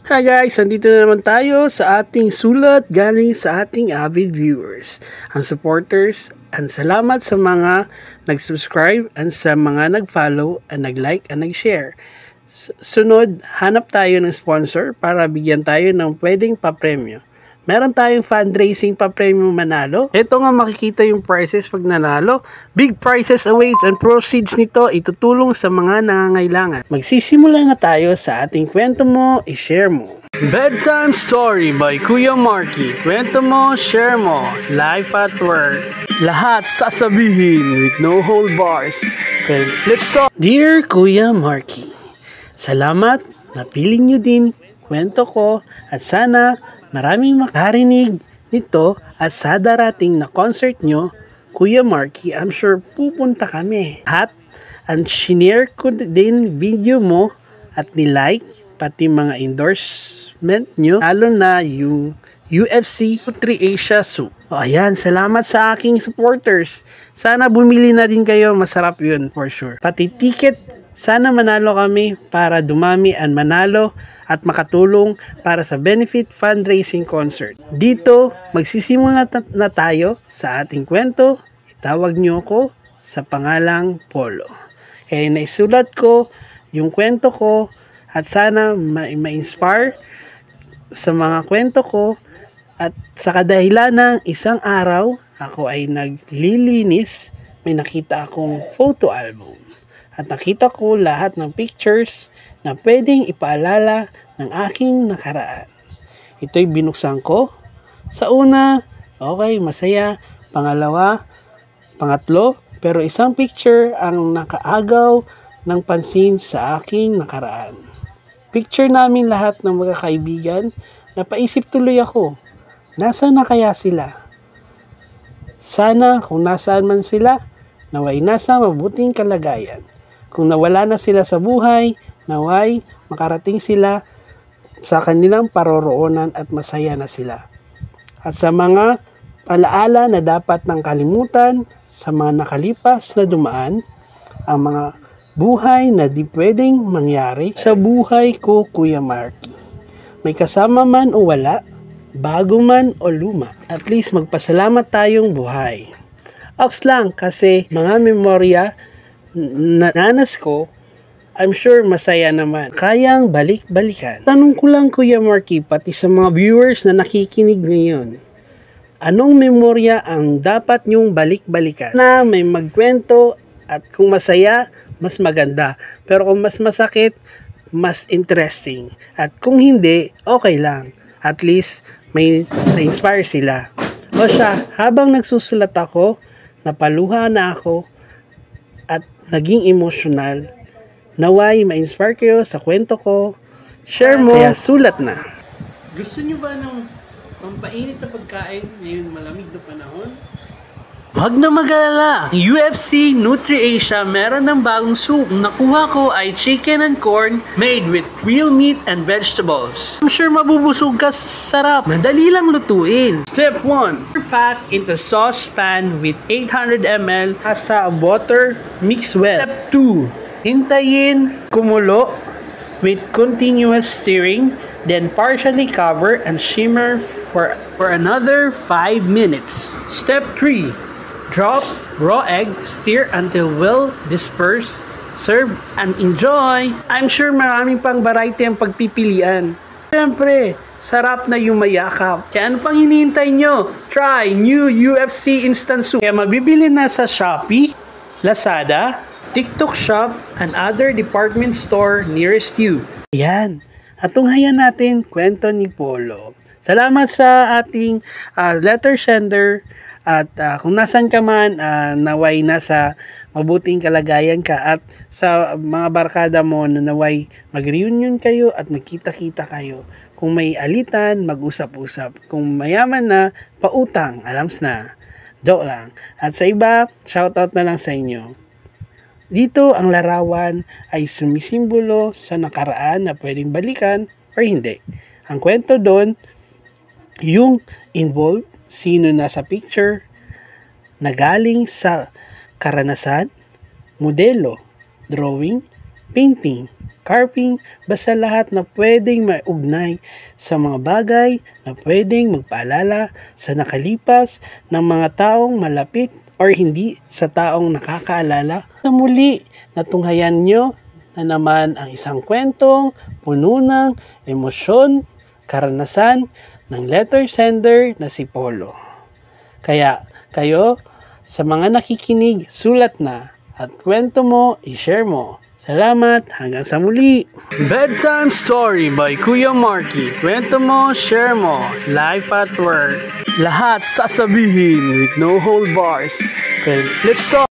Hi guys, nandito na naman tayo sa ating sulat galing sa ating avid viewers, ang supporters, and salamat sa mga nag-subscribe and sa mga nag-follow and nag-like and nag-share. Sunod, hanap tayo ng sponsor para bigyan tayo ng pwedeng papremyo. Meron tayong fundraising pa-premium manalo. Ito nga makikita yung prices pag nanalo. Big prizes awaits and proceeds nito itutulong sa mga nangangailangan. Magsisimula na tayo sa ating kwento mo, i-share mo. Bedtime Story by Kuya Marky. Kwento mo, share mo. Life at work. Lahat sasabihin with no hold bars. Okay, let's start. Dear Kuya Marky, salamat, napili nyo din kwento ko at sana maraming makarinig nito at sa darating na concert nyo, Kuya Marky, I'm sure pupunta kami. At sinare ko din video mo at nilike pati mga endorsement nyo, lalo na yung UFC Nutri Asia Soup. O ayan, salamat sa aking supporters. Sana bumili na din kayo, masarap yun for sure. Pati ticket, sana manalo kami para dumami and manalo at makatulong para sa benefit fundraising concert. Dito, magsisimula na tayo sa ating kwento. Itawag niyo ko sa pangalang Polo. Kaya naisulat ko yung kwento ko at sana ma-inspire sa mga kwento ko at sa kadahilan ng isang araw, ako ay naglilinis, may nakita akong photo album. At nakita ko lahat ng pictures na pwedeng ipaalala ng aking nakaraan. Ito'y binuksan ko. Sa una, okay, masaya. Pangalawa, pangatlo, pero isang picture ang nakaagaw ng pansin sa aking nakaraan. Picture namin lahat ng mga kaibigan. Napaisip tuloy ako, nasaan na kaya sila? Sana kung nasaan man sila, naway nasa mabuting kalagayan. Kung nawala na sila sa buhay, naway makarating sila sa kanilang paroroonan at masaya na sila. At sa mga alaala na dapat nang kalimutan, sa mga nakalipas na dumaan, ang mga buhay na di pwedeng mangyari sa buhay ko, Kuya Marky. May kasama man o wala, bago man o luma, at least magpasalamat tayong buhay. Ox lang kasi mga memorya nanas ko, I'm sure masaya naman. Kayang balik-balikan. Tanong ko lang Kuya Marky, pati sa mga viewers na nakikinig ngayon, anong memorya ang dapat nyong balik-balikan? Na may magkwento at kung masaya, mas maganda. Pero kung mas masakit, mas interesting. At kung hindi, okay lang. At least may na-inspire sila. O siya, habang nagsusulat ako, napaluha na ako at naging emotional. Naway ma-inspire kayo sa kwento ko. Share mo. Kaya sulat na. Gusto nyo ba ng pampainit na pagkain ngayon malamig na panahon? Huwag na mag-alala. UFC Nutri Asia meron ng bagong soup. Nakuha ko ay chicken and corn made with real meat and vegetables. I'm sure mabubusog ka sa sarap. Madali lang lutuin. Step 1. Pack into saucepan with 800 ml asa water. Mix well. Step 2. Hintayin kumulo with continuous stirring. Then partially cover and simmer for another 5 minutes. Step 3. Drop raw egg, stir until well dispersed. Serve and enjoy! I'm sure maraming pang variety ang pagpipilian. Siyempre, sarap na yung mayakap. Kaya ano pang hinihintay nyo? Try new UFC Instant Soup. Kaya mabibili na sa Shopee, Lazada, TikTok Shop, and other department store nearest you. Ayan. At tunghayan natin kwento ni Polo. Salamat sa ating letter sender. At kung nasan ka man, naway nasa mabuting kalagayan ka at sa mga barkada mo na naway mag-reunion kayo at magkita-kita kayo. Kung may alitan, mag-usap-usap. Kung mayaman na, pautang, alams na. Joke lang. At sa iba, shoutout na lang sa inyo. Dito, ang larawan ay sumisimbolo sa nakaraan na pwedeng balikan or hindi. Ang kwento doon, yung involved, sino nasa picture, na galing sa karanasan, modelo, drawing, painting, carving, basta lahat na pwedeng maugnay sa mga bagay na pwedeng magpaalala sa nakalipas ng mga taong malapit or hindi sa taong nakakaalala. Sa muli, natunghayan nyo na naman ang isang kwentong puno ng emosyon, karanasan ng letter sender na si Polo. Kaya kayo, sa mga nakikinig, sulat na at kwento mo, i-share mo. Salamat, hanggang sa muli. Bedtime Story by Kuya Marky. Kwento mo, share mo. Life at work. Lahat sasabihin with no hold bars. Okay, let's talk.